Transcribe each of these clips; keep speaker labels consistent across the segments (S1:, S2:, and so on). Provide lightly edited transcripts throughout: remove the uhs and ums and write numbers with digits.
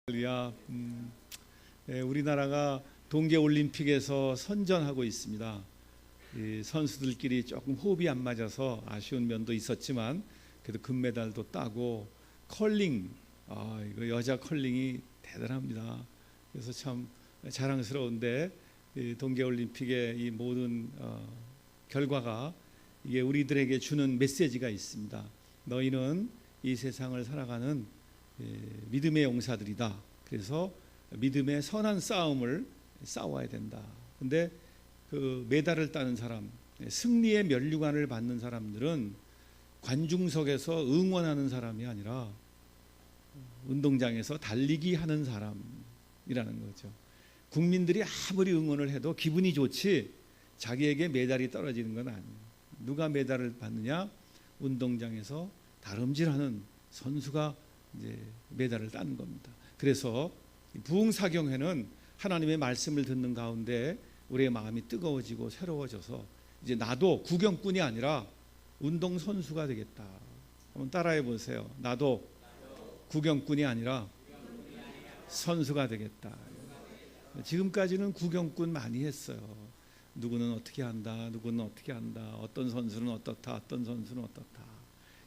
S1: 할렐루야. 우리나라가 동계올림픽에서 선전하고 있습니다. 이 선수들끼리 조금 호흡이 안 맞아서 아쉬운 면도 있었지만 그래도 금메달도 따고 컬링, 이거 여자 컬링이 대단합니다. 그래서 참 자랑스러운데 이 동계올림픽의 이 모든 결과가 이게 우리들에게 주는 메시지가 있습니다. 너희는 이 세상을 살아가는 믿음의 용사들이다. 그래서 믿음의 선한 싸움을 싸워야 된다. 근데 그 메달을 따는 사람, 승리의 면류관을 받는 사람들은 관중석에서 응원하는 사람이 아니라 운동장에서 달리기 하는 사람이라는 거죠. 국민들이 아무리 응원을 해도 기분이 좋지 자기에게 메달이 떨어지는 건 아니에요. 누가 메달을 받느냐? 운동장에서 다름질하는 선수가 이제 메달을 따는 겁니다. 그래서 부흥사경회는 하나님의 말씀을 듣는 가운데 우리의 마음이 뜨거워지고 새로워져서 이제 나도 구경꾼이 아니라 운동선수가 되겠다. 한번 따라해 보세요. 나도 구경꾼이 아니라 선수가 되겠다. 지금까지는 구경꾼 많이 했어요. 누구는 어떻게 한다, 누구는 어떻게 한다, 어떤 선수는 어떻다, 어떤 선수는 어떻다.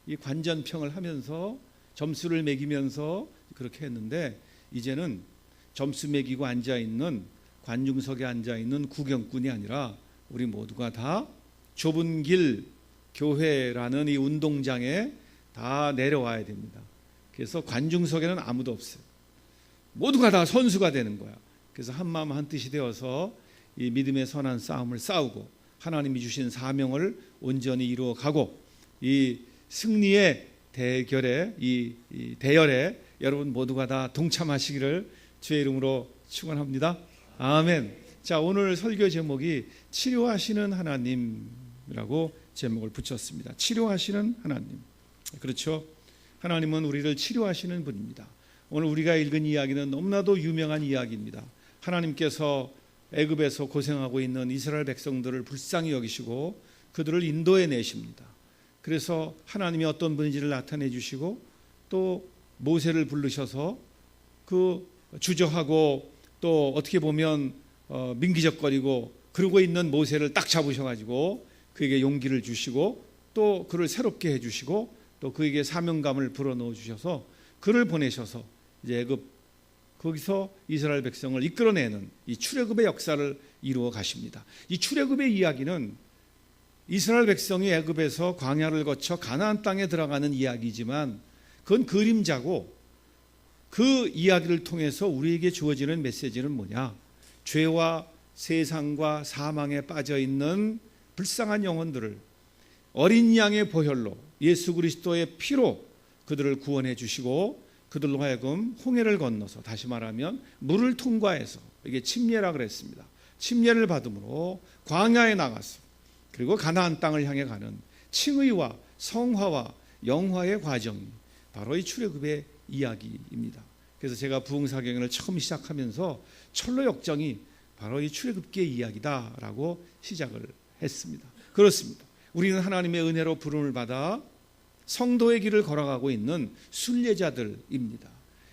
S1: 이 관전평을 하면서 점수를 매기면서 그렇게 했는데 이제는 점수 매기고 앉아있는 관중석에 앉아있는 구경꾼이 아니라 우리 모두가 다 좁은 길 교회라는 이 운동장에 다 내려와야 됩니다. 그래서 관중석에는 아무도 없어요. 모두가 다 선수가 되는 거야. 그래서 한마음 한뜻이 되어서 이 믿음의 선한 싸움을 싸우고 하나님이 주신 사명을 온전히 이루어가고 이 승리의 대결에 이 대열에 여러분 모두가 다 동참하시기를 주의 이름으로 축원합니다. 아멘. 자, 오늘 설교 제목이 치료하시는 하나님이라고 제목을 붙였습니다. 치료하시는 하나님. 그렇죠? 하나님은 우리를 치료하시는 분입니다. 오늘 우리가 읽은 이야기는 너무나도 유명한 이야기입니다. 하나님께서 애굽에서 고생하고 있는 이스라엘 백성들을 불쌍히 여기시고 그들을 인도해 내십니다. 그래서 하나님이 어떤 분인지를 나타내 주시고 또 모세를 부르셔서 그 주저하고 또 어떻게 보면 민기적거리고 그러고 있는 모세를 딱 잡으셔가지고 그에게 용기를 주시고 또 그를 새롭게 해주시고 또 그에게 사명감을 불어넣어 주셔서 그를 보내셔서 이제 애굽 거기서 이스라엘 백성을 이끌어내는 이 출애굽의 역사를 이루어 가십니다. 이 출애굽의 이야기는 이스라엘 백성이 애굽에서 광야를 거쳐 가나안 땅에 들어가는 이야기지만 그건 그림자고 그 이야기를 통해서 우리에게 주어지는 메시지는 뭐냐? 죄와 세상과 사망에 빠져있는 불쌍한 영혼들을 어린 양의 보혈로 예수 그리스도의 피로 그들을 구원해 주시고 그들로 하여금 홍해를 건너서 다시 말하면 물을 통과해서 이게 침례라 그랬습니다. 침례를 받음으로 광야에 나가서 그리고 가나안 땅을 향해 가는 칭의와 성화와 영화의 과정이 바로 이 출애굽의 이야기입니다. 그래서 제가 부흥사경을 처음 시작하면서 철로 역정이 바로 이 출애굽기의 이야기다라고 시작을 했습니다. 그렇습니다. 우리는 하나님의 은혜로 부름을 받아 성도의 길을 걸어가고 있는 순례자들입니다.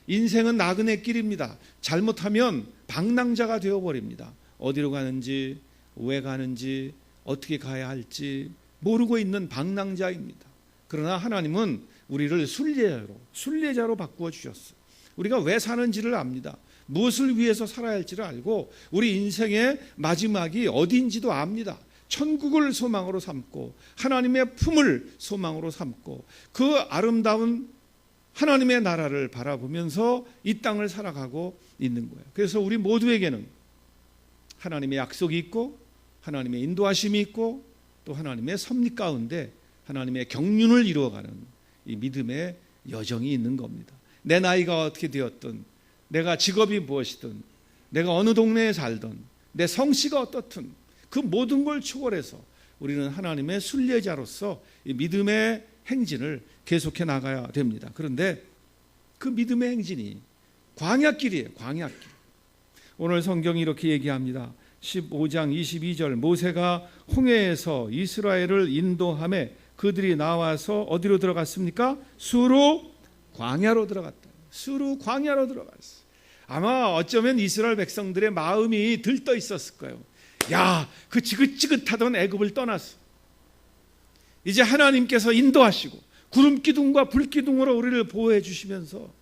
S1: 인생은 나그네 길입니다. 잘못하면 방랑자가 되어버립니다. 어디로 가는지 왜 가는지 어떻게 가야 할지 모르고 있는 방랑자입니다. 그러나 하나님은 우리를 순례자로 바꾸어 주셨어요. 우리가 왜 사는지를 압니다. 무엇을 위해서 살아야 할지를 알고 우리 인생의 마지막이 어디인지도 압니다. 천국을 소망으로 삼고 하나님의 품을 소망으로 삼고 그 아름다운 하나님의 나라를 바라보면서 이 땅을 살아가고 있는 거예요. 그래서 우리 모두에게는 하나님의 약속이 있고 하나님의 인도하심이 있고 또 하나님의 섭리 가운데 하나님의 경륜을 이루어가는 이 믿음의 여정이 있는 겁니다. 내 나이가 어떻게 되었든 내가 직업이 무엇이든 내가 어느 동네에 살든 내 성씨가 어떻든 그 모든 걸 초월해서 우리는 하나님의 순례자로서 이 믿음의 행진을 계속해 나가야 됩니다. 그런데 그 믿음의 행진이 광야길이에요. 광야길. 오늘 성경이 이렇게 얘기합니다. 15장 22절 모세가 홍해에서 이스라엘을 인도하며 그들이 나와서 어디로 들어갔습니까? 수로 광야로 들어갔다. 수루 광야로 들어갔어. 아마 어쩌면 이스라엘 백성들의 마음이 들떠 있었을 거예요. 야, 그 지긋지긋하던 애굽을 떠났어. 이제 하나님께서 인도하시고 구름 기둥과 불 기둥으로 우리를 보호해 주시면서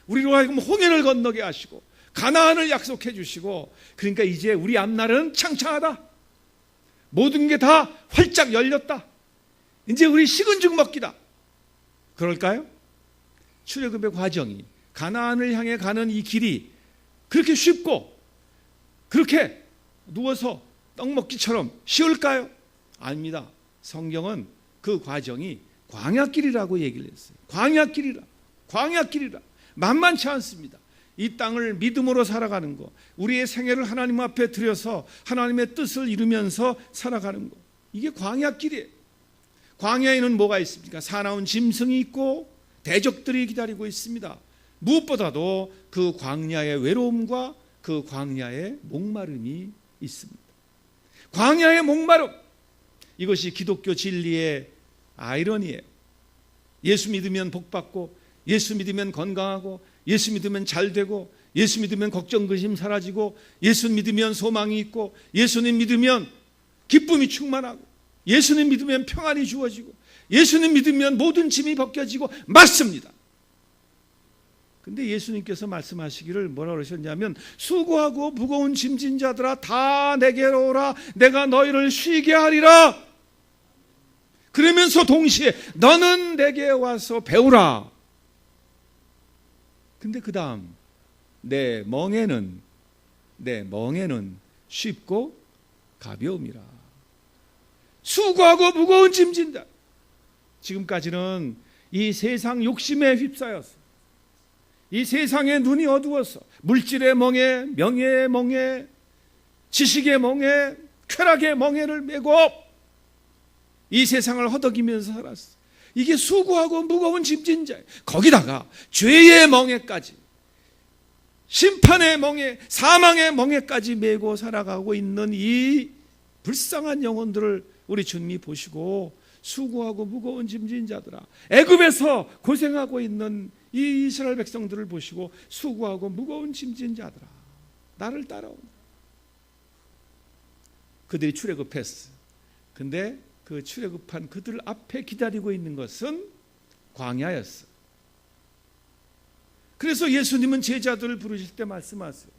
S1: 우리로 하여금 홍해를 건너게 하시고 가나안을 약속해 주시고, 그러니까 이제 우리 앞날은 창창하다. 모든 게 다 활짝 열렸다. 이제 우리 식은 죽 먹기다. 그럴까요? 출애굽의 과정이, 가나안을 향해 가는 이 길이 그렇게 쉽고 그렇게 누워서 떡 먹기처럼 쉬울까요? 아닙니다. 성경은 그 과정이 광야길이라고 얘기를 했어요. 광야길이라. 만만치 않습니다. 이 땅을 믿음으로 살아가는 것, 우리의 생애를 하나님 앞에 들여서 하나님의 뜻을 이루면서 살아가는 것, 이게 광야길이에요. 광야에는 뭐가 있습니까? 사나운 짐승이 있고 대적들이 기다리고 있습니다. 무엇보다도 그 광야의 외로움과 그 광야의 목마름이 있습니다. 광야의 목마름, 이것이 기독교 진리의 아이러니예요. 예수 믿으면 복받고, 예수 믿으면 건강하고, 예수 믿으면 잘되고, 예수 믿으면 걱정 근심 사라지고, 예수 믿으면 소망이 있고, 예수님 믿으면 기쁨이 충만하고, 예수님 믿으면 평안이 주어지고, 예수님 믿으면 모든 짐이 벗겨지고. 맞습니다. 근데 예수님께서 말씀하시기를 뭐라 그러셨냐면, 수고하고 무거운 짐진 자들아 다 내게로 오라, 내가 너희를 쉬게 하리라. 그러면서 동시에 너는 내게 와서 배우라. 근데 그 다음, 내 멍에는 쉽고 가벼움이라. 수고하고 무거운 짐진다. 지금까지는 이 세상 욕심에 휩싸였어. 이 세상의 눈이 어두워서 물질의 멍에, 명예의 멍에, 지식의 멍에, 쾌락의 멍에를 메고 이 세상을 허덕이면서 살았어. 이게 수고하고 무거운 짐진 자, 거기다가 죄의 멍에까지, 심판의 멍에, 사망의 멍에까지 메고 살아가고 있는 이 불쌍한 영혼들을 우리 주님이 보시고, 수고하고 무거운 짐진 자들아, 애굽에서 고생하고 있는 이 이스라엘 백성들을 보시고, 수고하고 무거운 짐진 자들아, 나를 따라온다. 그들이 출애굽했어. 근데 그 출애굽한 그들 앞에 기다리고 있는 것은 광야였어. 그래서 예수님은 제자들을 부르실 때 말씀하세요.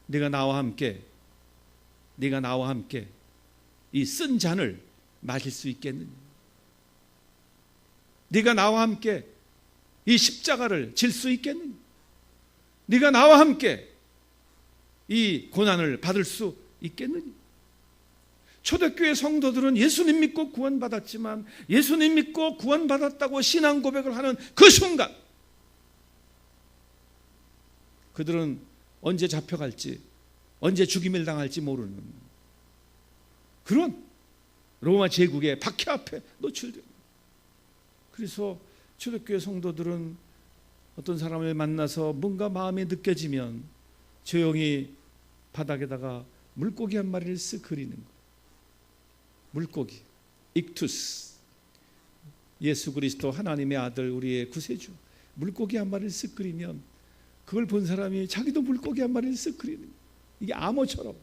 S1: 네가 나와 함께 이 쓴 잔을 마실 수 있겠느냐? 네가 나와 함께 이 십자가를 질 수 있겠느냐? 네가 나와 함께 이 고난을 받을 수 있겠느냐? 초대교회 성도들은 예수님 믿고 구원받았지만, 예수님 믿고 구원받았다고 신앙 고백을 하는 그 순간 그들은 언제 잡혀갈지, 언제 죽임을 당할지 모르는 그런 로마 제국의 박해 앞에 노출됩니다. 그래서 초대교회 성도들은 어떤 사람을 만나서 뭔가 마음에 느껴지면 조용히 바닥에다가 물고기 한 마리를 쓱 그리는 거예요. 물고기, 익투스, 예수 그리스도 하나님의 아들, 우리의 구세주, 물고기 한 마리를 쓱 그리면 그걸 본 사람이 자기도 물고기 한 마리를 쓱 그리는 거예요. 이게 암호처럼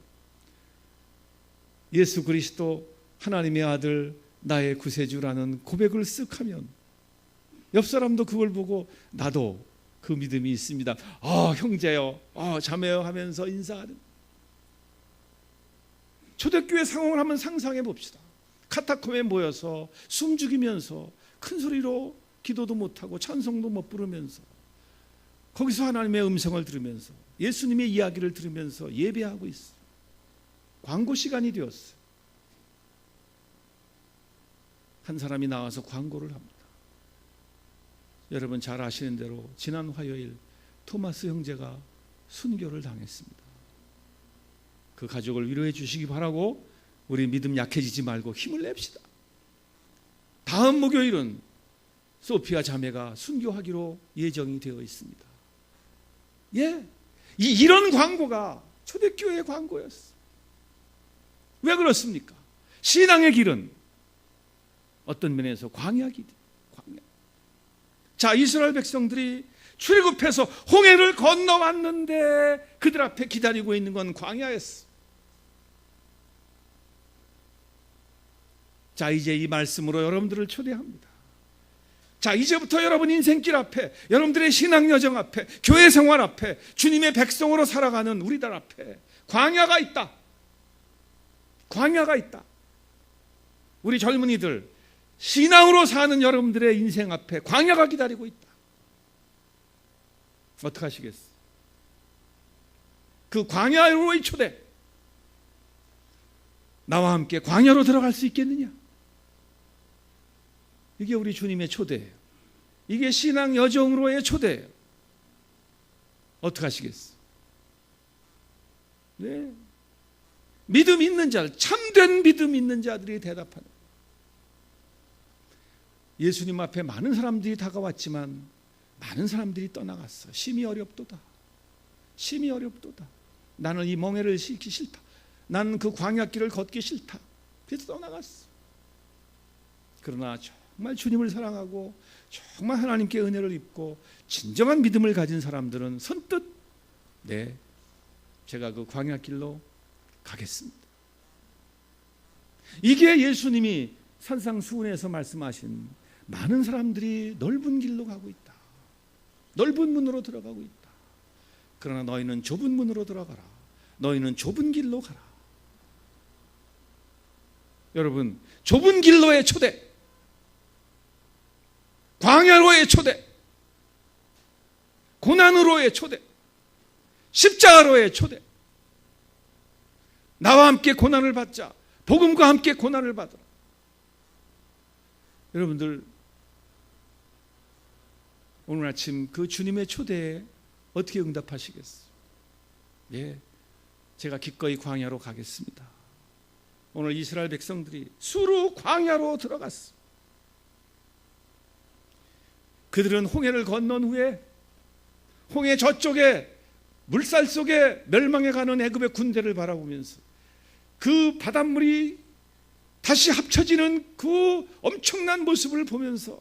S1: 예수 그리스도 하나님의 아들, 나의 구세주라는 고백을 쓱 하면 옆 사람도 그걸 보고 나도 그 믿음이 있습니다, 형제요, 자매요 하면서 인사하는. 초대교회 상황을 한번 상상해 봅시다. 카타콤에 모여서 숨죽이면서 큰 소리로 기도도 못하고 찬송도 못 부르면서 거기서 하나님의 음성을 들으면서 예수님의 이야기를 들으면서 예배하고 있어. 광고 시간이 되었어. 한 사람이 나와서 광고를 합니다. 여러분 잘 아시는 대로 지난 화요일 토마스 형제가 순교를 당했습니다. 그 가족을 위로해 주시기 바라고, 우리 믿음 약해지지 말고 힘을 냅시다. 다음 목요일은 소피아 자매가 순교하기로 예정이 되어 있습니다. 이런 광고가 초대교회의 광고였어. 왜 그렇습니까? 신앙의 길은 어떤 면에서 광야길이에요. 광야. 자, 이스라엘 백성들이 출애굽해서 홍해를 건너왔는데 그들 앞에 기다리고 있는 건 광야였어. 자, 이제 이 말씀으로 여러분들을 초대합니다. 자, 이제부터 여러분 인생길 앞에, 여러분들의 신앙 여정 앞에, 교회 생활 앞에, 주님의 백성으로 살아가는 우리들 앞에 광야가 있다. 광야가 있다. 우리 젊은이들, 신앙으로 사는 여러분들의 인생 앞에 광야가 기다리고 있다. 어떻게 하시겠어요? 그 광야로의 초대, 나와 함께 광야로 들어갈 수 있겠느냐? 이게 우리 주님의 초대예요. 이게 신앙 여정으로의 초대예요. 어떻게 하시겠어요? 네. 믿음 있는 자, 참된 믿음 있는 자들이 대답하는. 예수님 앞에 많은 사람들이 다가왔지만 많은 사람들이 떠나갔어. 심히 어렵도다. 심히 어렵도다. 나는 이 멍에를 싣기 싫다. 나는 그 광야길을 걷기 싫다. 그래서 떠나갔어. 그러나 정말 주님을 사랑하고 정말 하나님께 은혜를 입고 진정한 믿음을 가진 사람들은 선뜻 네, 제가 그 광야길로 가겠습니다. 이게 예수님이 산상수훈에서 말씀하신 많은 사람들이 넓은 길로 가고 있다. 넓은 문으로 들어가고 있다. 그러나 너희는 좁은 문으로 들어가라. 너희는 좁은 길로 가라. 여러분, 좁은 길로의 초대, 광야로의 초대, 고난으로의 초대, 십자가로의 초대. 나와 함께 고난을 받자. 복음과 함께 고난을 받으라. 여러분들, 오늘 아침 그 주님의 초대에 어떻게 응답하시겠어요? 예, 제가 기꺼이 광야로 가겠습니다. 오늘 이스라엘 백성들이 수루 광야로 들어갔어. 그들은 홍해를 건넌 후에 홍해 저쪽에 물살 속에 멸망해가는 애굽의 군대를 바라보면서 그 바닷물이 다시 합쳐지는 그 엄청난 모습을 보면서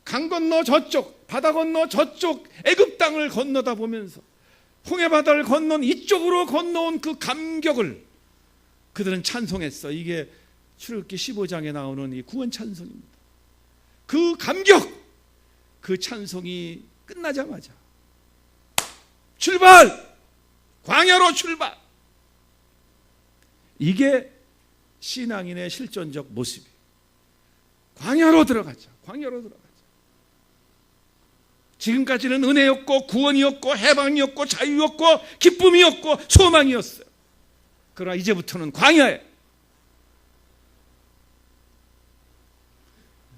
S1: 강 건너 저쪽, 바다 건너 저쪽 애굽 땅을 건너다 보면서 홍해 바다를 건넌 이쪽으로 건너온 그 감격을 그들은 찬송했어. 이게 출애굽기 15장에 나오는 이 구원 찬송입니다. 그 감격, 그 찬송이 끝나자마자 출발! 광야로 출발! 이게 신앙인의 실존적 모습이에요. 광야로 들어가자. 광야로 들어가자. 지금까지는 은혜였고 구원이었고 해방이었고 자유였고 기쁨이었고 소망이었어요. 그러나 이제부터는 광야에,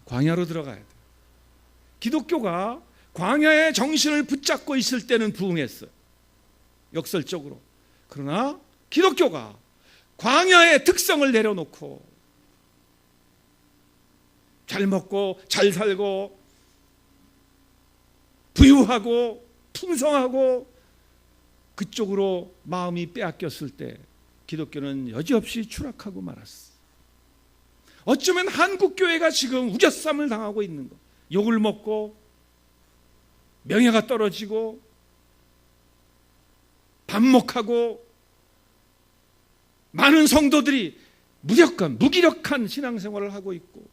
S1: 광야로 들어가야 돼요. 기독교가 광야의 정신을 붙잡고 있을 때는 부흥했어요. 역설적으로. 그러나 기독교가 광야의 특성을 내려놓고 잘 먹고 잘 살고 부유하고 풍성하고 그쪽으로 마음이 빼앗겼을 때 기독교는 여지없이 추락하고 말았어. 어쩌면 한국교회가 지금 우겨쌈을 당하고 있는 거. 욕을 먹고 명예가 떨어지고 반목하고 많은 성도들이 무기력한 신앙생활을 하고 있고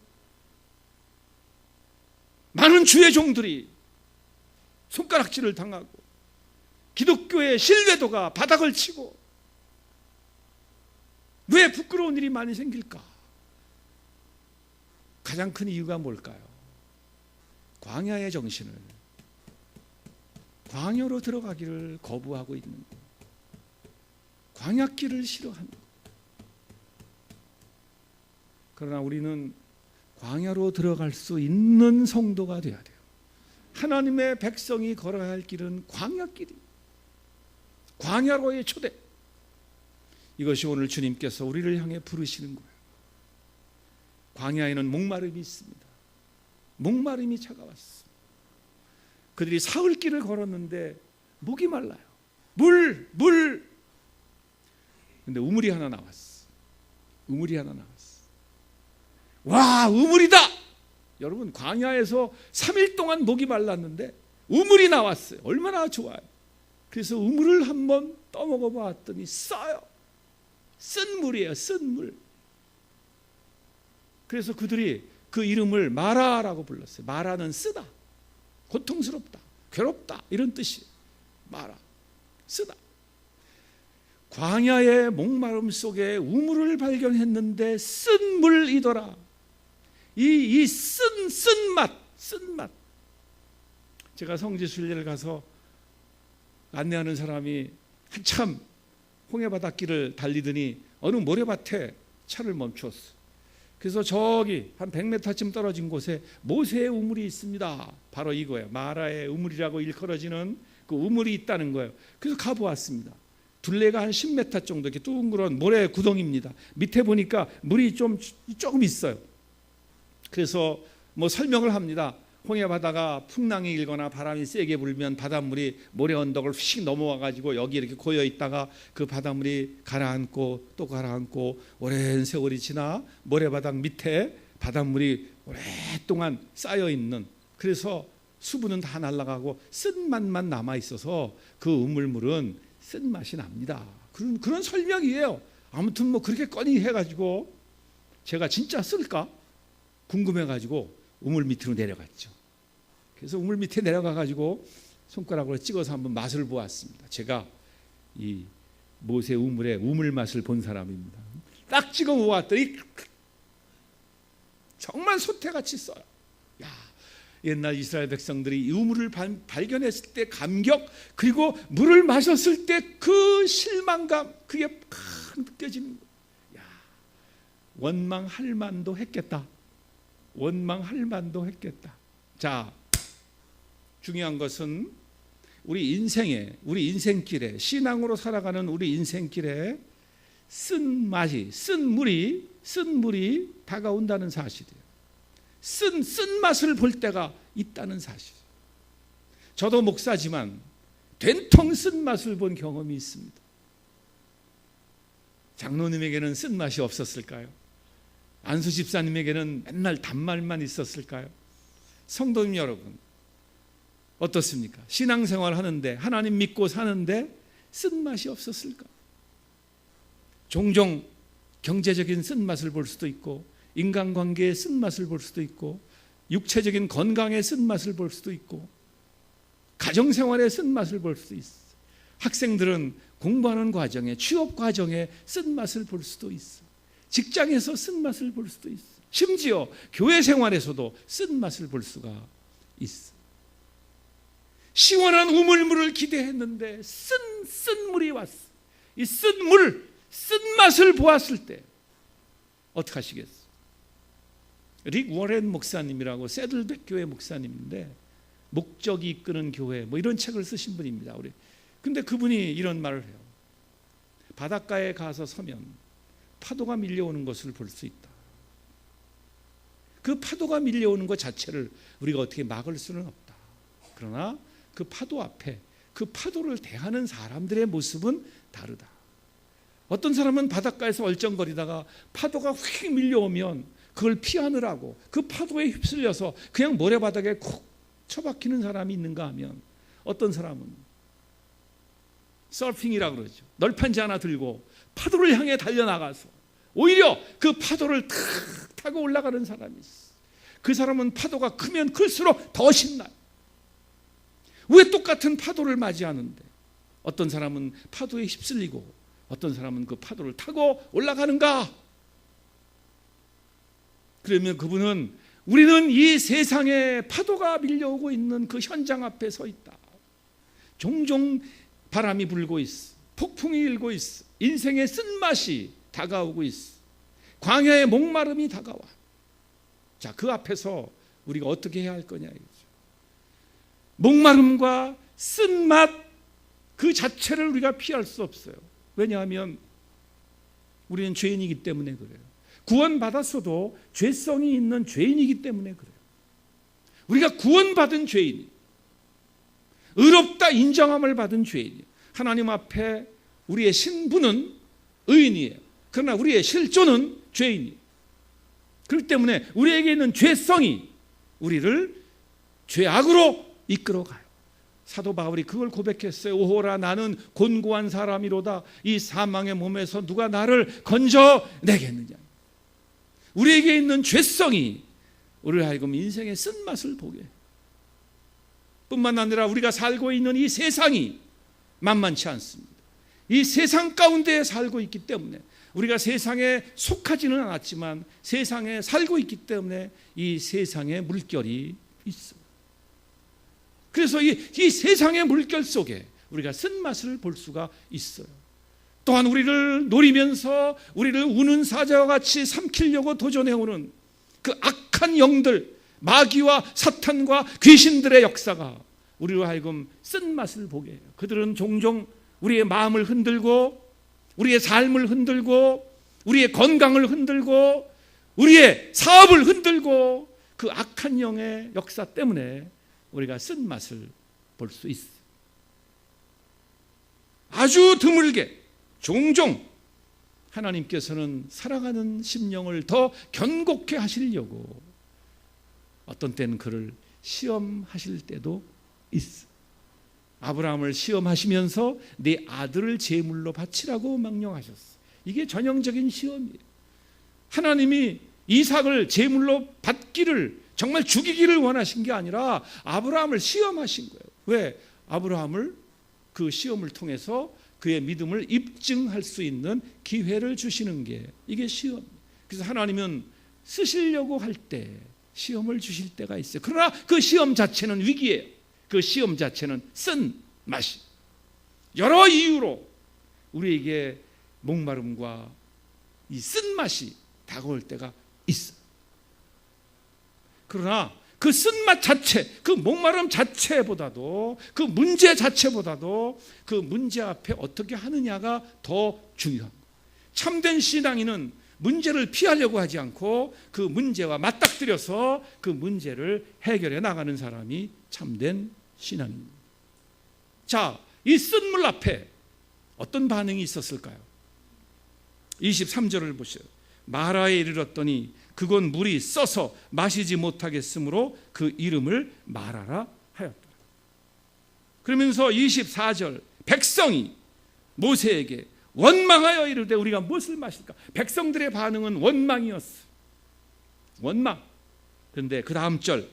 S1: 많은 주의 종들이 손가락질을 당하고 기독교의 신뢰도가 바닥을 치고 왜 부끄러운 일이 많이 생길까? 가장 큰 이유가 뭘까요? 광야의 정신을 광야로 들어가기를 거부하고 있는 것. 광야길을 싫어하는 것. 그러나 우리는 광야로 들어갈 수 있는 성도가 되어야 돼요. 하나님의 백성이 걸어야 할 길은 광야길이, 광야로의 초대. 이것이 오늘 주님께서 우리를 향해 부르시는 거예요. 광야에는 목마름이 있습니다. 목마름이 차가웠어. 그들이 사흘길을 걸었는데 목이 말라요. 물. 근데 우물이 하나 나왔어. 우물이 하나 나왔어. 와, 우물이다. 여러분, 광야에서 3일 동안 목이 말랐는데 우물이 나왔어요. 얼마나 좋아요. 그래서 우물을 한번 떠먹어 봤더니 써요. 쓴 물이에요. 쓴 물. 그래서 그들이 그 이름을 마라라고 불렀어요. 마라는 쓰다, 고통스럽다, 괴롭다 이런 뜻이에요. 마라, 쓰다. 광야의 목마름 속에 우물을 발견했는데 쓴 물이더라. 이 쓴맛. 제가 성지순례를 가서 안내하는 사람이 한참 홍해바닷길을 달리더니 어느 모래밭에 차를 멈추었어. 그래서 저기 한 100m쯤 떨어진 곳에 모세의 우물이 있습니다. 바로 이거예요. 마라의 우물이라고 일컬어지는 그 우물이 있다는 거예요. 그래서 가보았습니다. 둘레가 한 10m 정도 이렇게 둥그런 모래 구덩이입니다. 밑에 보니까 물이 조금 있어요. 그래서 뭐 설명을 합니다. 홍해 바다가 풍랑이 일거나 바람이 세게 불면 바닷물이 모래 언덕을 휙 넘어와 가지고 여기 이렇게 고여 있다가 그 바닷물이 가라앉고 또 가라앉고 오랜 세월이 지나 모래바닥 밑에 바닷물이 오랫동안 쌓여 있는, 그래서 수분은 다 날아가고 쓴맛만 남아 있어서 그 우물물은 쓴맛이 납니다. 그런 설명이에요. 아무튼 뭐 그렇게 꺼니 해가지고 제가 진짜 쓸까 궁금해가지고 우물 밑으로 내려갔죠. 그래서 우물 밑에 내려가가지고 손가락으로 찍어서 한번 맛을 보았습니다. 제가 이 모세 우물의 우물 맛을 본 사람입니다. 딱 찍어 보았더니 정말 소태같이 써요. 야, 옛날 이스라엘 백성들이 이 우물을 발견했을 때 감격, 그리고 물을 마셨을 때 그 실망감, 그게 팍 느껴지는 거예요. 야, 원망할 만도 했겠다. 원망할 만도 했겠다. 자, 중요한 것은 우리 인생길에, 신앙으로 살아가는 우리 인생길에 쓴 물이 다가온다는 사실이에요. 쓴 맛을 볼 때가 있다는 사실. 저도 목사지만 된통 쓴 맛을 본 경험이 있습니다. 장로님에게는 쓴 맛이 없었을까요? 안수 집사님에게는 맨날 단말만 있었을까요? 성도님 여러분, 어떻습니까? 신앙생활 하는데, 하나님 믿고 사는데 쓴맛이 없었을까? 종종 경제적인 쓴맛을 볼 수도 있고, 인간관계의 쓴맛을 볼 수도 있고, 육체적인 건강의 쓴맛을 볼 수도 있고, 가정생활의 쓴맛을 볼 수도 있어. 학생들은 공부하는 과정에, 취업 과정에 쓴맛을 볼 수도 있어. 직장에서 쓴맛을 볼 수도 있어. 심지어 교회 생활에서도 쓴맛을 볼 수가 있어. 시원한 우물물을 기대했는데 쓴 물이 왔어. 이 쓴맛을 보았을 때 어떻게 하시겠어? 릭 워렌 목사님이라고 새들백 교회 목사님인데, 목적이 이끄는 교회 뭐 이런 책을 쓰신 분입니다. 근데 그분이 이런 말을 해요. 바닷가에 가서 서면 파도가 밀려오는 것을 볼 수 있다. 그 파도가 밀려오는 것 자체를 우리가 어떻게 막을 수는 없다. 그러나 그 파도 앞에 그 파도를 대하는 사람들의 모습은 다르다. 어떤 사람은 바닷가에서 얼쩡거리다가 파도가 휙 밀려오면 그걸 피하느라고 그 파도에 휩쓸려서 그냥 모래바닥에 콕 처박히는 사람이 있는가 하면, 어떤 사람은 서핑이라고 그러죠. 널판지 하나 들고 파도를 향해 달려나가서 오히려 그 파도를 탁 타고 올라가는 사람이 있어. 그 사람은 파도가 크면 클수록 더 신나요. 왜 똑같은 파도를 맞이하는데 어떤 사람은 파도에 휩쓸리고 어떤 사람은 그 파도를 타고 올라가는가? 그러면 그분은, 우리는 이 세상에 파도가 밀려오고 있는 그 현장 앞에 서 있다. 종종 바람이 불고 있어. 폭풍이 일고 있어. 인생의 쓴맛이 다가오고 있어. 광야의 목마름이 다가와. 자, 그 앞에서 우리가 어떻게 해야 할 거냐 이거죠. 목마름과 쓴맛 그 자체를 우리가 피할 수 없어요. 왜냐하면 우리는 죄인이기 때문에 그래요. 구원받았어도 죄성이 있는 죄인이기 때문에 그래요. 우리가 구원받은 죄인이, 의롭다 인정함을 받은 죄인이에요. 하나님 앞에 우리의 신분은 의인이에요. 그러나 우리의 실존은 죄인이에요. 그렇기 때문에 우리에게 있는 죄성이 우리를 죄악으로 이끌어가요. 사도 바울이 그걸 고백했어요. 오호라 나는 곤고한 사람이로다. 이 사망의 몸에서 누가 나를 건져내겠느냐. 우리에게 있는 죄성이 우리를 하여금 인생의 쓴맛을 보게 뿐만 아니라 우리가 살고 있는 이 세상이 만만치 않습니다. 이 세상 가운데 살고 있기 때문에 우리가 세상에 속하지는 않았지만 세상에 살고 있기 때문에 이 세상에 물결이 있어요. 그래서 이 세상의 물결 속에 우리가 쓴맛을 볼 수가 있어요. 또한 우리를 노리면서 우리를 우는 사자와 같이 삼키려고 도전해오는 그 악한 영들, 마귀와 사탄과 귀신들의 역사가 우리로 하여금 쓴맛을 보게 해요. 그들은 종종 우리의 마음을 흔들고 우리의 삶을 흔들고 우리의 건강을 흔들고 우리의 사업을 흔들고 그 악한 영의 역사 때문에 우리가 쓴맛을 볼 수 있어요. 아주 드물게 종종 하나님께서는 살아가는 심령을 더 견고케 하시려고 어떤 때는 그를 시험하실 때도 있어. 아브라함을 시험하시면서 네 아들을 제물로 바치라고 명령하셨어. 이게 전형적인 시험이에요. 하나님이 이삭을 제물로 받기를 정말 죽이기를 원하신 게 아니라 아브라함을 시험하신 거예요. 왜? 아브라함을 그 시험을 통해서 그의 믿음을 입증할 수 있는 기회를 주시는 게 이게 시험이에요. 그래서 하나님은 쓰시려고 할 때 시험을 주실 때가 있어요. 그러나 그 시험 자체는 위기예요. 그 시험 자체는 쓴 맛이 여러 이유로 우리에게 목마름과 이 쓴맛이 다가올 때가 있어. 그러나 그 쓴맛 자체, 그 목마름 자체보다도 그 문제 자체보다도 그 문제 앞에 어떻게 하느냐가 더 중요합니다. 참된 신앙인은 문제를 피하려고 하지 않고 그 문제와 맞닥뜨려서 그 문제를 해결해 나가는 사람이 참된 신앙입니다. 자, 이 쓴물 앞에 어떤 반응이 있었을까요? 23절을 보세요. 마라에 이르렀더니 그곳 물이 써서 마시지 못하겠으므로 그 이름을 마라라 하였다. 그러면서 24절 백성이 모세에게 원망하여 이르되 우리가 무엇을 마실까? 백성들의 반응은 원망이었어. 원망. 그런데 그 다음 절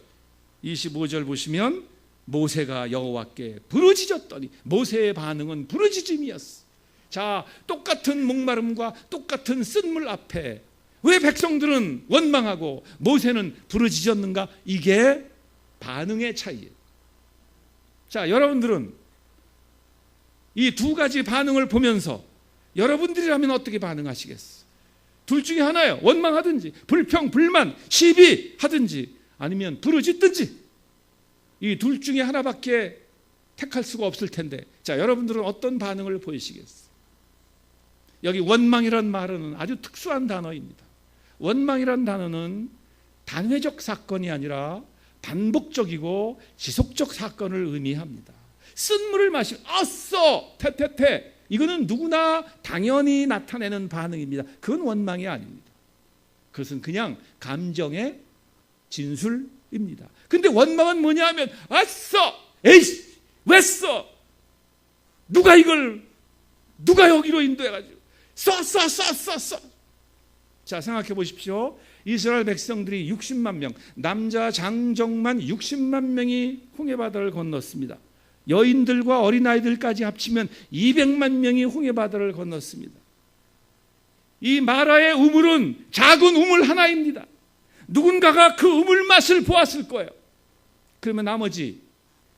S1: 25절 보시면 모세가 여호와께 부르짖었더니 모세의 반응은 부르짖음이었어. 자, 똑같은 목마름과 똑같은 쓴물 앞에 왜 백성들은 원망하고 모세는 부르짖었는가? 이게 반응의 차이예요. 자, 여러분들은 이 두 가지 반응을 보면서 여러분들이라면 어떻게 반응하시겠어요? 둘 중에 하나예요. 원망하든지 불평, 불만, 시비하든지 아니면 부르짖든지. 이 둘 중에 하나밖에 택할 수가 없을 텐데 자, 여러분들은 어떤 반응을 보이시겠어요? 여기 원망이란 말은 아주 특수한 단어입니다. 원망이란 단어는 단회적 사건이 아니라 반복적이고 지속적 사건을 의미합니다. 쓴물을 마시면 아싸 태태태 이거는 누구나 당연히 나타내는 반응입니다. 그건 원망이 아닙니다. 그것은 그냥 감정의 진술입니다. 근데 원망은 뭐냐 하면 아싸 에이씨 왜 써? 누가 여기로 인도해가지고 써. 자, 생각해 보십시오. 이스라엘 백성들이 60만 명, 남자 장정만 60만 명이 홍해바다를 건넜습니다. 여인들과 어린아이들까지 합치면 200만 명이 홍해바다를 건넜습니다. 이 마라의 우물은 작은 우물 하나입니다. 누군가가 그 우물 맛을 보았을 거예요. 그러면 나머지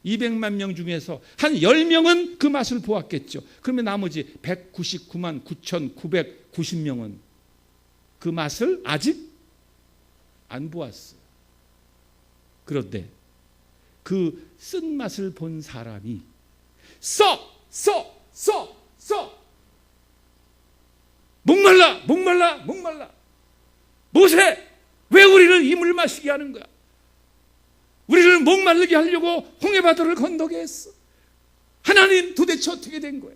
S1: 200만 명 중에서 한 10명은 그 맛을 보았겠죠. 그러면 나머지 199만 9,990명은 그 맛을 아직 안 보았어요. 그런데 그 쓴맛을 본 사람이 써 목말라 모세 왜 우리를 이 물 마시게 하는 거야? 우리를 목마르게 하려고 홍해바다를 건너게 했어. 하나님 도대체 어떻게 된 거예요?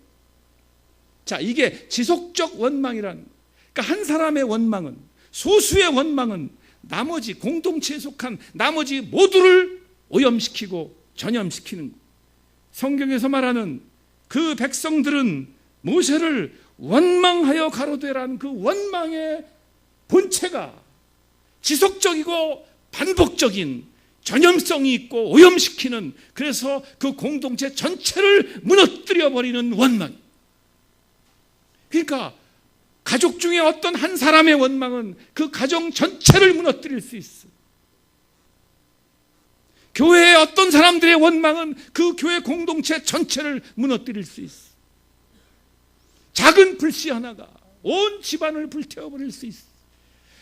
S1: 자, 이게 지속적 원망이라는 거예요. 그러니까 한 사람의 원망은, 소수의 원망은 나머지 공동체에 속한 나머지 모두를 오염시키고 전염시키는 거예요.
S2: 성경에서 말하는 그 백성들은 모세를 원망하여 가로되라는 그 원망의 본체가 지속적이고 반복적인 전염성이 있고 오염시키는, 그래서 그 공동체 전체를 무너뜨려 버리는 원망. 그러니까 가족 중에 어떤 한 사람의 원망은 그 가정 전체를 무너뜨릴 수 있어. 교회의 어떤 사람들의 원망은 그 교회 공동체 전체를 무너뜨릴 수 있어. 작은 불씨 하나가 온 집안을 불태워버릴 수 있어.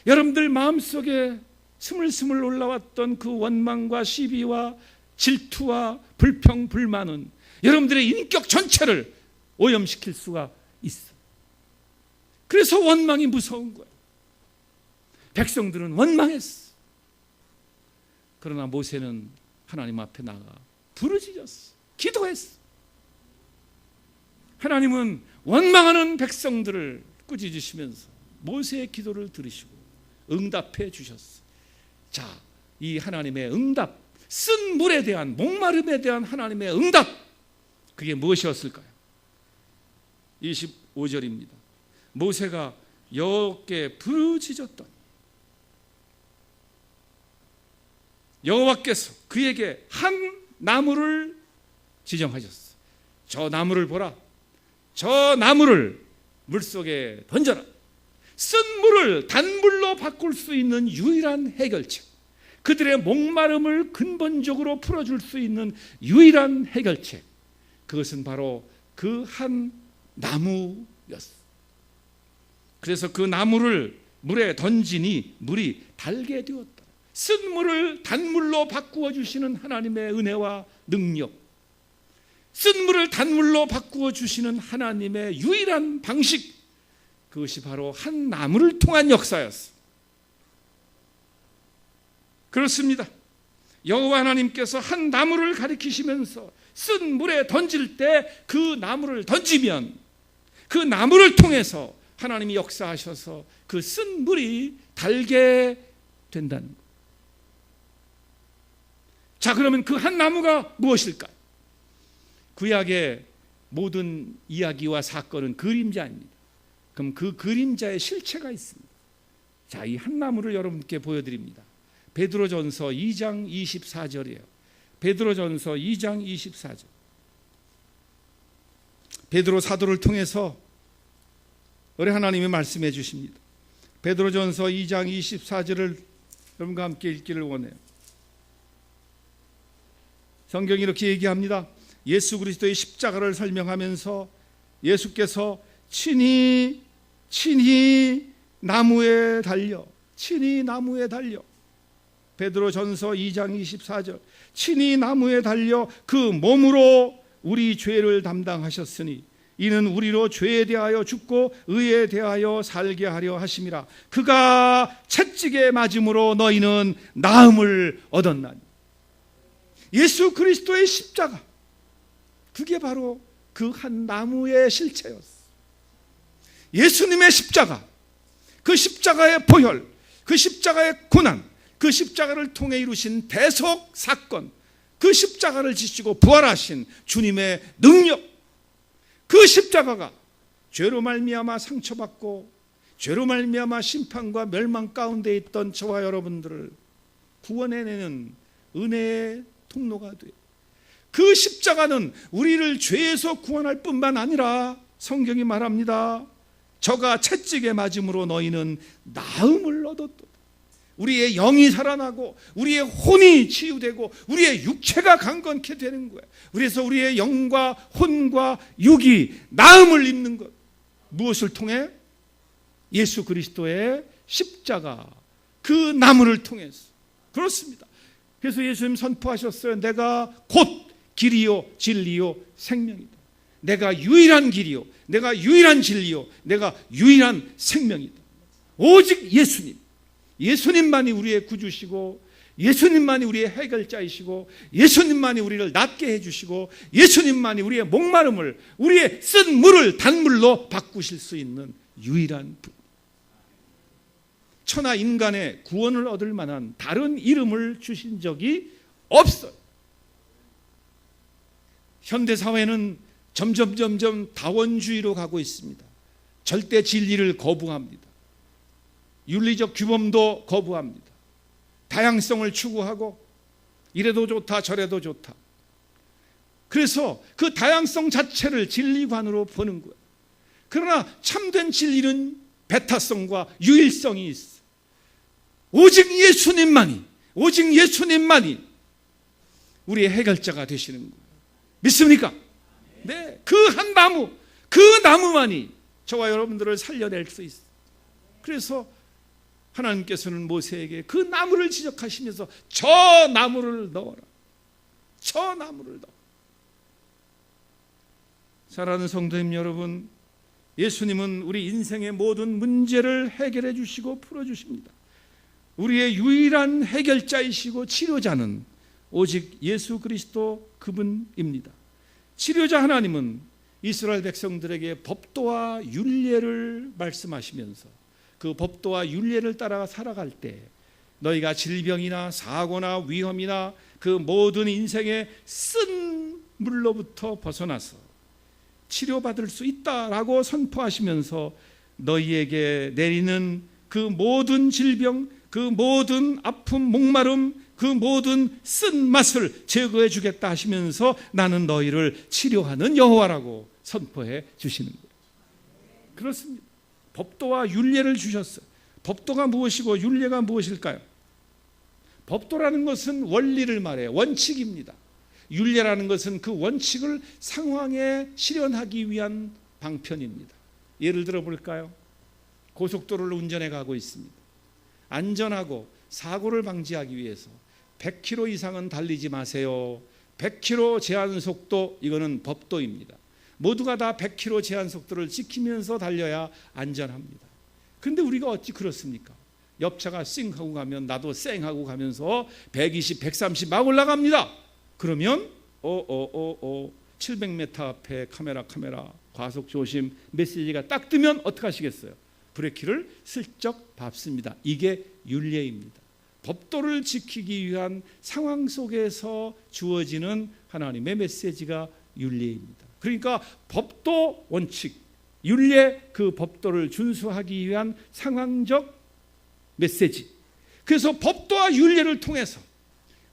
S2: 여러분들 마음속에 스물스물 올라왔던 그 원망과 시비와 질투와 불평, 불만은 여러분들의 인격 전체를 오염시킬 수가 있어. 그래서 원망이 무서운 거야. 백성들은 원망했어. 그러나 모세는 하나님 앞에 나가 부르짖었어. 기도했어. 하나님은 원망하는 백성들을 꾸짖으시면서 모세의 기도를 들으시고 응답해 주셨어. 자, 이 하나님의 응답, 쓴 물에 대한, 목마름에 대한 하나님의 응답, 그게 무엇이었을까요? 25절입니다. 모세가 여호와께 부르짖었더니 여호와께서 그에게 한 나무를 지정하셨어. 저 나무를 보라. 저 나무를 물속에 던져라. 쓴 물을 단물로 바꿀 수 있는 유일한 해결책, 그들의 목마름을 근본적으로 풀어줄 수 있는 유일한 해결책, 그것은 바로 그 한 나무였어. 그래서 그 나무를 물에 던지니 물이 달게 되었다. 쓴 물을 단물로 바꾸어 주시는 하나님의 은혜와 능력, 쓴 물을 단물로 바꾸어 주시는 하나님의 유일한 방식, 그것이 바로 한 나무를 통한 역사였어. 그렇습니다. 여호와 하나님께서 한 나무를 가리키시면서 쓴 물에 던질 때 그 나무를 던지면 그 나무를 통해서 하나님이 역사하셔서 그 쓴 물이 달게 된다는 것. 자, 그러면 그 한 나무가 무엇일까요? 구약의 모든 이야기와 사건은 그림자입니다. 그럼 그 그림자의 실체가 있습니다. 자, 이 한 나무를 여러분께 보여드립니다. 베드로전서 2장 24절이에요. 베드로전서 2장 24절. 베드로 사도를 통해서 우리 하나님이 말씀해 주십니다. 베드로전서 2장 24절을 여러분과 함께 읽기를 원해요. 성경이 이렇게 얘기합니다. 예수 그리스도의 십자가를 설명하면서 예수께서 친히 나무에 달려, 베드로전서 2장 24절, 친히 나무에 달려 그 몸으로 우리 죄를 담당하셨으니 이는 우리로 죄에 대하여 죽고 의에 대하여 살게 하려 하심이라. 그가 채찍에 맞음으로 너희는 나음을 얻었나니. 예수 그리스도의 십자가, 그게 바로 그 한 나무의 실체였어. 예수님의 십자가, 그 십자가의 보혈, 그 십자가의 고난, 그 십자가를 통해 이루신 대속 사건, 그 십자가를 지시고 부활하신 주님의 능력, 그 십자가가 죄로 말미암아 상처받고 죄로 말미암아 심판과 멸망 가운데 있던 저와 여러분들을 구원해내는 은혜의 통로가 돼요. 그 십자가는 우리를 죄에서 구원할 뿐만 아니라 성경이 말합니다. 저가 채찍에 맞음으로 너희는 나음을 얻었다. 우리의 영이 살아나고 우리의 혼이 치유되고 우리의 육체가 강건케 되는 거예요. 그래서 우리의 영과 혼과 육이 나음을 입는 것, 무엇을 통해? 예수 그리스도의 십자가, 그 나무를 통해서. 그렇습니다. 그래서 예수님 선포하셨어요. 내가 곧 길이요 진리요 생명이다. 내가 유일한 길이요, 내가 유일한 진리요, 내가 유일한 생명이다. 오직 예수님, 예수님만이 우리의 구주시고, 예수님만이 우리의 해결자이시고, 예수님만이 우리를 낫게 해주시고, 예수님만이 우리의 목마름을, 우리의 쓴 물을 단물로 바꾸실 수 있는 유일한 분. 천하 인간의 구원을 얻을 만한 다른 이름을 주신 적이 없어요. 현대 사회는 점점 다원주의로 가고 있습니다. 절대 진리를 거부합니다. 윤리적 규범도 거부합니다. 다양성을 추구하고 이래도 좋다 저래도 좋다. 그래서 그 다양성 자체를 진리관으로 보는 거예요. 그러나 참된 진리는 배타성과 유일성이 있어. 오직 예수님만이 우리의 해결자가 되시는 거예요. 믿습니까? 네, 그 한 나무, 그 나무만이 저와 여러분들을 살려낼 수 있어요. 그래서 하나님께서는 모세에게 그 나무를 지적하시면서 저 나무를 넣어라. 저 나무를 넣어라. 사랑하는 성도님 여러분, 예수님은 우리 인생의 모든 문제를 해결해 주시고 풀어 주십니다. 우리의 유일한 해결자이시고 치료자는 오직 예수 그리스도 그분입니다. 치료자 하나님은 이스라엘 백성들에게 법도와 율례를 말씀하시면서 그 법도와 율례를 따라 살아갈 때 너희가 질병이나 사고나 위험이나 그 모든 인생의 쓴 물로부터 벗어나서 치료받을 수 있다라고 선포하시면서 너희에게 내리는 그 모든 질병, 그 모든 아픔, 목마름, 그 모든 쓴맛을 제거해 주겠다 하시면서 나는 너희를 치료하는 여호와라고 선포해 주시는 거예요. 그렇습니다. 법도와 율례를 주셨어요. 법도가 무엇이고 율례가 무엇일까요? 법도라는 것은 원리를 말해요. 원칙입니다. 율례라는 것은 그 원칙을 상황에 실현하기 위한 방편입니다. 예를 들어 볼까요? 고속도로를 운전해 가고 있습니다. 안전하고 사고를 방지하기 위해서 100km 이상은 달리지 마세요. 100km 제한 속도, 이거는 법도입니다. 모두가 다 100km 제한 속도를 지키면서 달려야 안전합니다. 그런데 우리가 어찌 그렇습니까? 옆차가 쌩하고 가면 나도 쌩하고 가면서 120, 130 막 올라갑니다. 그러면 700m 앞에 카메라 과속 조심 메시지가 딱 뜨면 어떻게 하시겠어요? 브레이크를 슬쩍 밟습니다. 이게 율례입니다. 법도를 지키기 위한 상황 속에서 주어지는 하나님의 메시지가 율례입니다. 그러니까 법도 원칙, 율례, 그 법도를 준수하기 위한 상황적 메시지. 그래서 법도와 율례를 통해서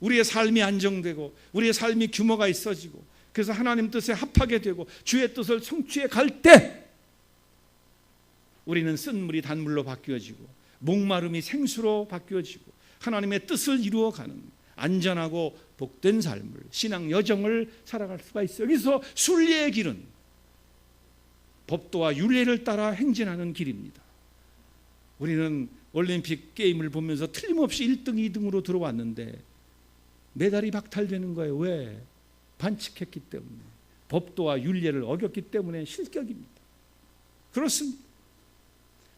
S2: 우리의 삶이 안정되고 우리의 삶이 규모가 있어지고 그래서 하나님 뜻에 합하게 되고 주의 뜻을 성취해 갈 때 우리는 쓴물이 단물로 바뀌어지고 목마름이 생수로 바뀌어지고 하나님의 뜻을 이루어가는 안전하고 복된 삶을, 신앙 여정을 살아갈 수가 있어요. 여기서 순리의 길은 법도와 율례를 따라 행진하는 길입니다. 우리는 올림픽 게임을 보면서 틀림없이 1등, 2등으로 들어왔는데 메달이 박탈되는 거예요. 왜? 반칙했기 때문에, 법도와 율례를 어겼기 때문에 실격입니다. 그렇습니다.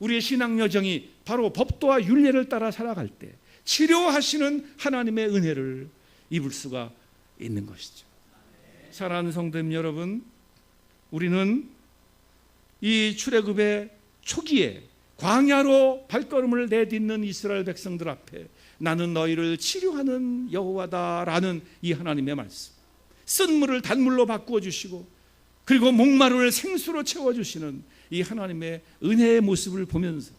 S2: 우리의 신앙 여정이 바로 법도와 율례를 따라 살아갈 때 치료하시는 하나님의 은혜를 입을 수가 있는 것이죠. 사랑하는 성도님 여러분, 우리는 이 출애굽의 초기에 광야로 발걸음을 내딛는 이스라엘 백성들 앞에 나는 너희를 치료하는 여호와다라는 이 하나님의 말씀, 쓴물을 단물로 바꾸어 주시고 그리고 목마름을 생수로 채워주시는 이 하나님의 은혜의 모습을 보면서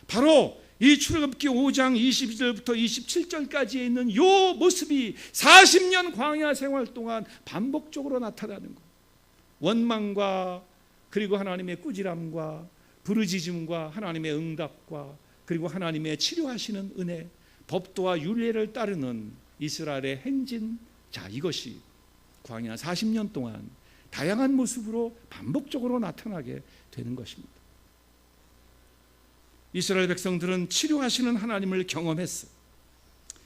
S2: 바로 이 출애굽기 5장 22절부터 27절까지에 있는 이 모습이 40년 광야 생활 동안 반복적으로 나타나는 것. 원망과 그리고 하나님의 꾸지람과 부르짖음과 하나님의 응답과 그리고 하나님의 치료하시는 은혜, 법도와 율례를 따르는 이스라엘의 행진. 자, 이것이 광야 40년 동안 다양한 모습으로 반복적으로 나타나게 되는 것입니다. 이스라엘 백성들은 치료하시는 하나님을 경험했어요.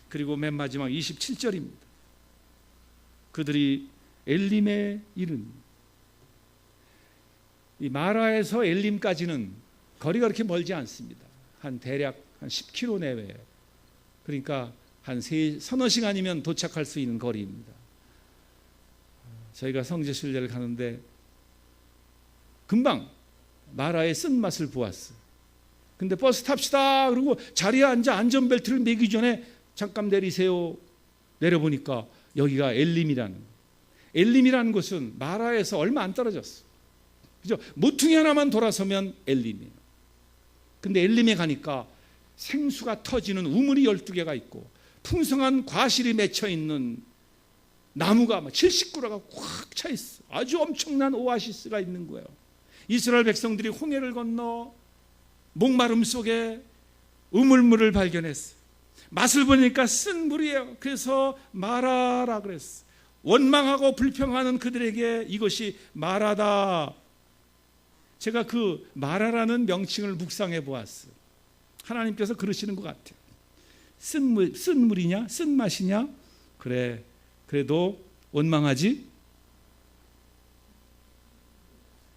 S2: 그리고 맨 마지막 27절입니다. 그들이 엘림에 이른, 이 마라에서 엘림까지는 거리가 그렇게 멀지 않습니다. 대략 한 10km 내외, 그러니까 한 서너 시간이면 도착할 수 있는 거리입니다. 저희가 성지순례를 가는데 금방 마라의 쓴맛을 보았어요. 근데 버스 탑시다 그러고 자리에 앉아 안전벨트를 매기 전에 잠깐 내리세요. 내려보니까 여기가 엘림이라는, 엘림이라는 곳은 마라에서 얼마 안 떨어졌어. 그죠? 모퉁이 하나만 돌아서면 엘림이에요. 근데 엘림에 가니까 생수가 터지는 우물이 12개가 있고 풍성한 과실이 맺혀 있는 나무가 70그루가 꽉 차 있어. 아주 엄청난 오아시스가 있는 거예요. 이스라엘 백성들이 홍해를 건너 목마름 속에 우물물을 발견했어. 맛을 보니까 쓴 물이에요. 그래서 마라라 그랬어. 원망하고 불평하는 그들에게 이것이 마라다. 제가 그 마라라는 명칭을 묵상해 보았어요. 하나님께서 그러시는 것 같아요. 쓴 물이냐? 쓴 맛이냐? 그래. 그래도 원망하지?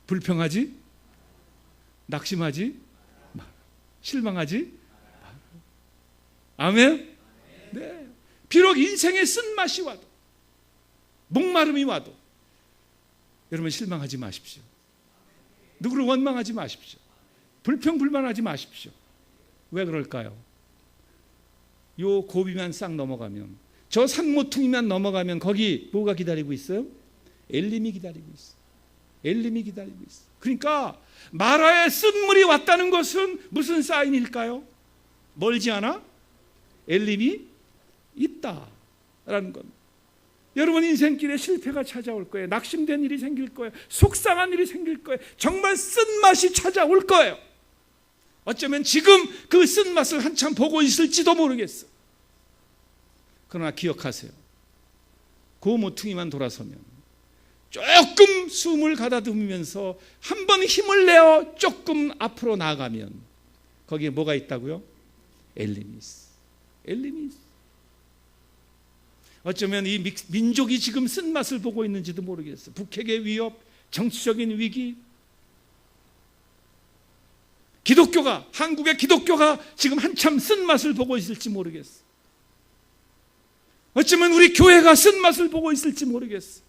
S2: 불평하지? 낙심하지? 실망하지? 아멘? 네. 비록 인생의 쓴맛이 와도 목마름이 와도 여러분 실망하지 마십시오. 누구를 원망하지 마십시오. 불평불만하지 마십시오. 왜 그럴까요? 요 고비만 싹 넘어가면, 저 산모퉁이만 넘어가면 거기 뭐가 기다리고 있어요? 엘림이 기다리고 있어요. 엘림이 기다리고 있어요. 그러니까 마라의 쓴물이 왔다는 것은 무슨 사인일까요? 멀지 않아? 엘림이 있다라는 겁니다. 여러분 인생길에 실패가 찾아올 거예요. 낙심된 일이 생길 거예요. 속상한 일이 생길 거예요. 정말 쓴맛이 찾아올 거예요. 어쩌면 지금 그 쓴맛을 한참 보고 있을지도 모르겠어. 그러나 기억하세요. 그 모퉁이만 돌아서면 조금 숨을 가다듬으면서 한번 힘을 내어 조금 앞으로 나아가면 거기에 뭐가 있다고요? 엘림이 있어. 엘림이 있어. 어쩌면 이 민족이 지금 쓴맛을 보고 있는지도 모르겠어. 북핵의 위협, 정치적인 위기, 기독교가, 한국의 기독교가 지금 한참 쓴맛을 보고 있을지 모르겠어. 어쩌면 우리 교회가 쓴맛을 보고 있을지 모르겠어.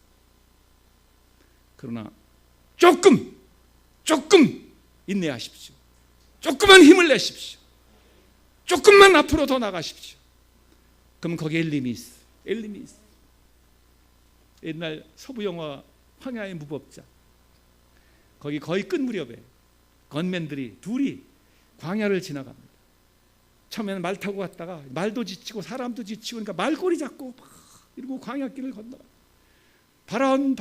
S2: 그러나 조금 인내하십시오. 조금만 힘을 내십시오. 조금만 앞으로 더 나가십시오. 그럼 거기에 엘림이 있어. 엘림이 있어. 옛날 서부 영화 황야의 무법자, 거기 거의 끝 무렵에 건맨들이 둘이 광야를 지나갑니다. 처음에는 말 타고 갔다가 말도 지치고 사람도 지치고 그러니까 말꼬리 잡고 막 이러고 광야길을 건너가. 바람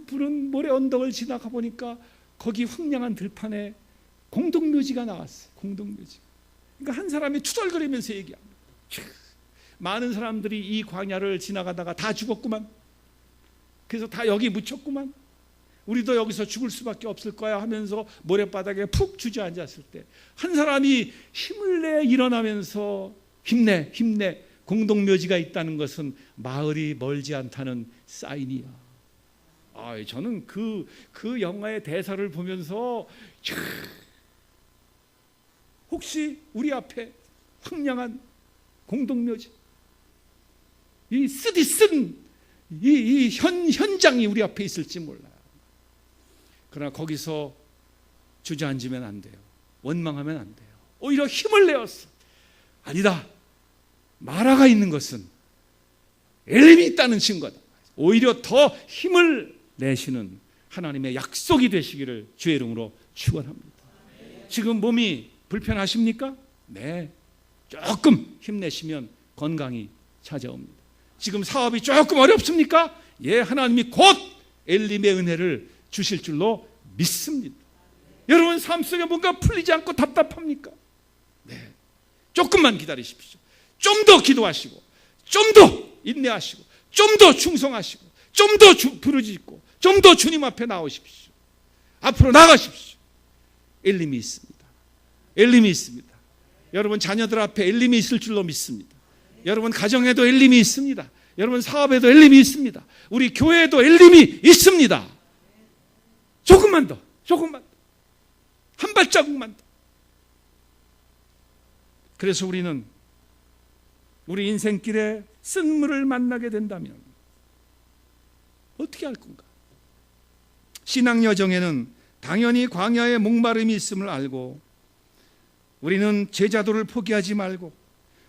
S2: 부는 모래 언덕을 지나가 보니까 거기 황량한 들판에 공동묘지가 나왔어요. 공동묘지. 그러니까 한 사람이 투덜거리면서 얘기합니다. 많은 사람들이 이 광야를 지나가다가 다 죽었구만. 그래서 다 여기 묻혔구만. 우리도 여기서 죽을 수밖에 없을 거야 하면서 모래바닥에 푹 주저앉았을 때 한 사람이 힘을 내 일어나면서 힘내 공동묘지가 있다는 것은 마을이 멀지 않다는 사인이야. 저는 그 영화의 대사를 보면서 혹시 우리 앞에 황량한 공동묘지, 이 쓰디쓴 이 현장이 우리 앞에 있을지 몰라요. 그러나 거기서 주저앉으면 안 돼요. 원망하면 안 돼요. 오히려 힘을 내었어. 아니다. 마라가 있는 것은 엘림이 있다는 증거다. 오히려 더 힘을 내시는 하나님의 약속이 되시기를 주의 이름으로 축원합니다. 지금 몸이 불편하십니까? 네. 조금 힘내시면 건강이 찾아옵니다. 지금 사업이 조금 어렵습니까? 예, 하나님이 곧 엘림의 은혜를 주실 줄로 믿습니다. 여러분 삶 속에 뭔가 풀리지 않고 답답합니까? 네. 조금만 기다리십시오. 좀 더 기도하시고, 좀 더 인내하시고, 좀 더 충성하시고, 좀 더 부르짖고, 좀 더 주님 앞에 나오십시오. 앞으로 나가십시오. 엘림이 있습니다. 엘림이 있습니다. 여러분 자녀들 앞에 엘림이 있을 줄로 믿습니다. 여러분 가정에도 엘림이 있습니다. 여러분 사업에도 엘림이 있습니다. 우리 교회에도 엘림이 있습니다. 조금만 더, 한 발자국만 더. 그래서 우리는 우리 인생길에 쓴물을 만나게 된다면 어떻게 할 건가? 신앙 여정에는 당연히 광야의 목마름이 있음을 알고 우리는 제자도를 포기하지 말고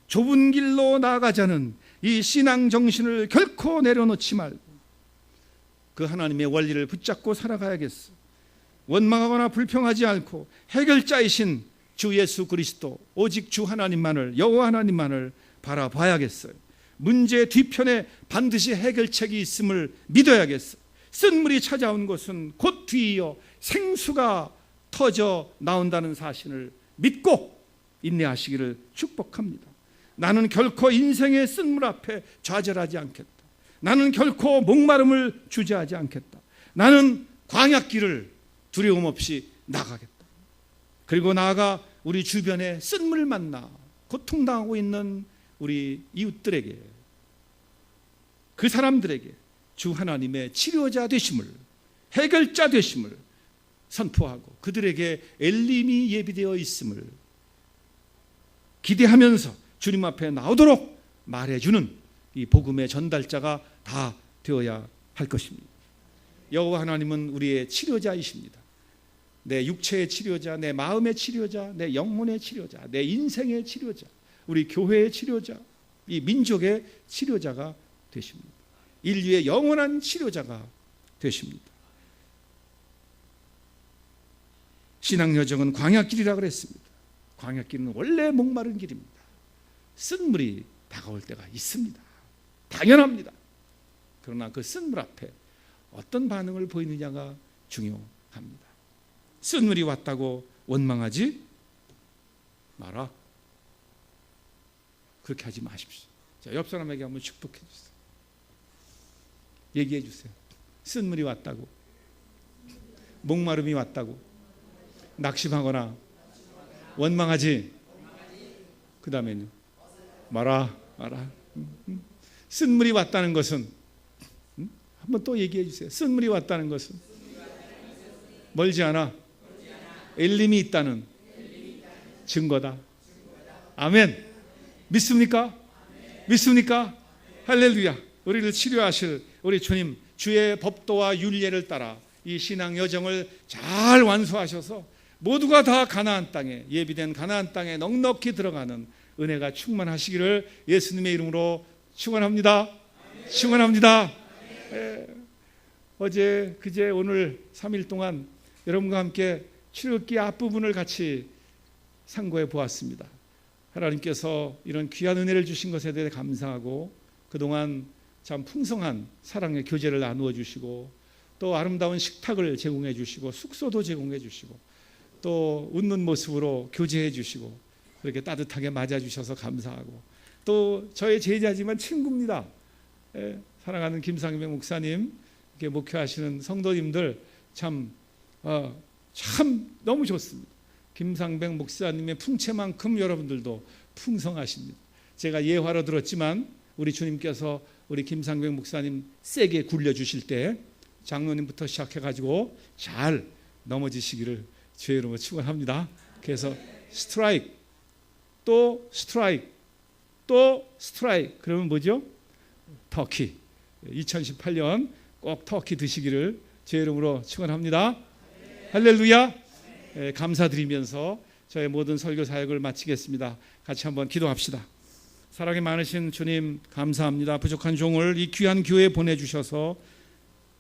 S2: 좁은 길로 나아가자는 이 신앙 정신을 결코 내려놓지 말고 그 하나님의 원리를 붙잡고 살아가야겠어. 원망하거나 불평하지 않고 해결자이신 주 예수 그리스도, 오직 주 하나님만을, 여호와 하나님만을 바라봐야겠어요. 문제 뒤편에 반드시 해결책이 있음을 믿어야겠어요. 쓴물이 찾아온 곳은 곧 뒤이어 생수가 터져 나온다는 사실을 믿고 인내하시기를 축복합니다. 나는 결코 인생의 쓴물 앞에 좌절하지 않겠다. 나는 결코 목마름을 주저하지 않겠다. 나는 광야길을 두려움 없이 나가겠다. 그리고 나아가 우리 주변에 쓴물을 만나 고통당하고 있는 우리 이웃들에게, 그 사람들에게 주 하나님의 치료자 되심을, 해결자 되심을 선포하고 그들에게 엘림이 예비되어 있음을 기대하면서 주님 앞에 나오도록 말해주는 이 복음의 전달자가 다 되어야 할 것입니다. 여호와 하나님은 우리의 치료자이십니다. 내 육체의 치료자, 내 마음의 치료자, 내 영혼의 치료자, 내 인생의 치료자, 우리 교회의 치료자, 이 민족의 치료자가 되십니다. 인류의 영원한 치료자가 되십니다. 신앙여정은 광야길이라고 그랬습니다. 광야길은 원래 목마른 길입니다. 쓴물이 다가올 때가 있습니다. 당연합니다. 그러나 그 쓴물 앞에 어떤 반응을 보이느냐가 중요합니다. 쓴물이 왔다고 원망하지 마라. 그렇게 하지 마십시오. 자, 옆 사람에게 한번 축복해 주세요. 얘기해 주세요. 쓴물이 왔다고, 목마름이 왔다고 낙심하거나 원망하지, 그 다음에는 마라. 쓴물이 왔다는 것은, 한번 또 얘기해 주세요. 쓴물이 왔다는 것은 멀지 않아 엘림이 있다는 증거다. 아멘. 믿습니까? 믿습니까? 할렐루야. 우리를 치료하실 우리 주님, 주의 법도와 율례를 따라 이 신앙 여정을 잘 완수하셔서 모두가 다 가나안 땅에, 예비된 가나안 땅에 넉넉히 들어가는 은혜가 충만하시기를 예수님의 이름으로 축원합니다. 축원합니다. 어제, 그제, 오늘 3일 동안 여러분과 함께 출애굽기 앞부분을 같이 상고해 보았습니다. 하나님께서 이런 귀한 은혜를 주신 것에 대해 감사하고, 그동안 참 풍성한 사랑의 교제를 나누어 주시고, 또 아름다운 식탁을 제공해 주시고, 숙소도 제공해 주시고, 또 웃는 모습으로 교제해 주시고, 그렇게 따뜻하게 맞아 주셔서 감사하고, 또 저의 제자지만 친구입니다. 사랑하는 김상배 목사님, 이렇게 목회하시는 성도님들 참 너무 좋습니다. 김상백 목사님의 풍채만큼 여러분들도 풍성하십니다. 제가 예화로 들었지만 우리 주님께서 우리 김상백 목사님 세게 굴려주실 때 장로님부터 시작해가지고 잘 넘어지시기를 주의 이름으로 축원합니다. 그래서 스트라이크, 또 스트라이크, 또 스트라이크, 그러면 뭐죠? 터키. 2018년 꼭 터키 드시기를 주의 이름으로 축원합니다. 할렐루야. 감사드리면서 저의 모든 설교 사역을 마치겠습니다. 같이 한번 기도합시다. 사랑이 많으신 주님, 감사합니다. 부족한 종을 이 귀한 교회에 보내주셔서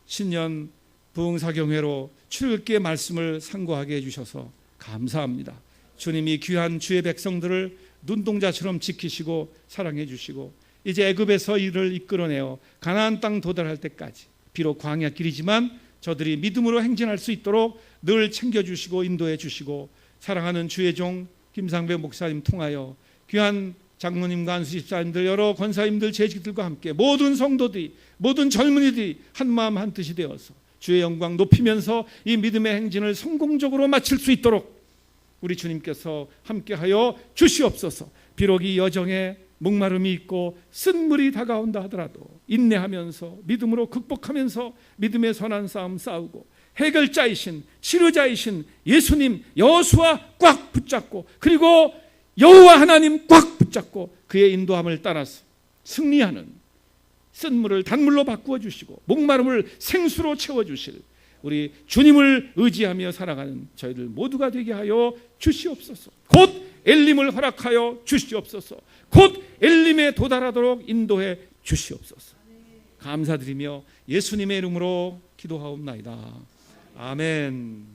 S2: 신년 부흥사경회로 출애굽기의 말씀을 상고하게 해주셔서 감사합니다. 주님이 귀한 주의 백성들을 눈동자처럼 지키시고 사랑해 주시고, 이제 애굽에서 이를 이끌어내어 가나안 땅 도달할 때까지 비록 광야길이지만 저들이 믿음으로 행진할 수 있도록 늘 챙겨주시고 인도해 주시고, 사랑하는 주의 종 김상배 목사님 통하여 귀한 장로님과 안수 집사님들, 여러 권사님들, 재직들과 함께 모든 성도들이, 모든 젊은이들이 한마음 한뜻이 되어서 주의 영광 높이면서 이 믿음의 행진을 성공적으로 마칠 수 있도록 우리 주님께서 함께하여 주시옵소서. 비록 이 여정에 목마름이 있고 쓴물이 다가온다 하더라도 인내하면서 믿음으로 극복하면서 믿음의 선한 싸움 싸우고, 해결자이신 치료자이신 예수님 여호수아 꽉 붙잡고, 그리고 여호와 하나님 꽉 붙잡고 그의 인도함을 따라서 승리하는, 쓴물을 단물로 바꾸어 주시고 목마름을 생수로 채워 주실 우리 주님을 의지하며 살아가는 저희들 모두가 되게 하여 주시옵소서. 곧 엘림을 허락하여 주시옵소서. 곧 엘림에 도달하도록 인도해 주시옵소서. 감사드리며 예수님의 이름으로 기도하옵나이다. 아멘.